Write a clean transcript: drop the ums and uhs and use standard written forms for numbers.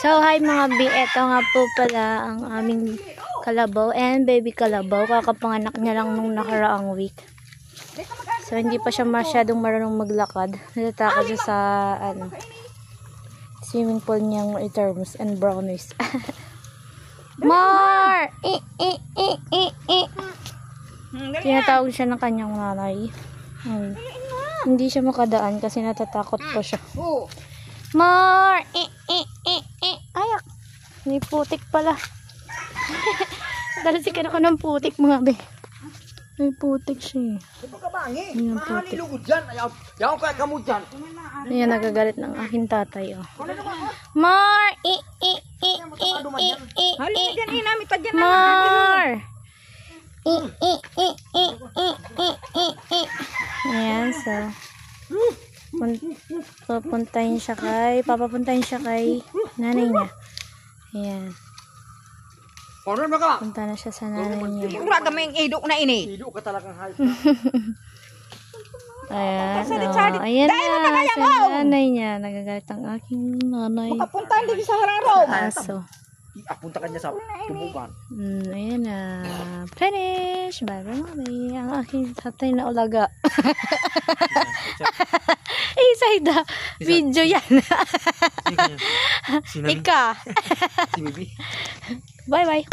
So, hi mga bi. Ito nga po pala ang aming kalabaw and baby kalabaw. Kakapanganak niya lang nung nakaraang week. So, hindi pa siya masyadong marunong maglakad. Natatakot siya sa swimming pool niyang terms and brownies. Mar! Tinatawag siya ng kanyang nanay. Hindi siya makadaan kasi natatakot pa siya. Mar! Ayak! May putik pala. Dalasikan ako ng putik mga be. May putik siya. May putik. Ayan, nagagalit ng aking tatay. Oh. Mar! Mar! Ayan, so papuntahin siya kay nanay niya. Ayan. Punta na siya sa nanay niya. Ura kaming idok na ini. Idok ka talagang hayop. Ayan. Oh, ayan na sa nanay niya. Nagagalit ang aking nanay. Papuntahin din sa hararo. Aso. Punta ka niya sa tumugan. Ayan na. Finish. Bye bye mami. Ang aking tatay na ulaga. Sayda. Video yan. Si Ika. Bibi. Bye bye.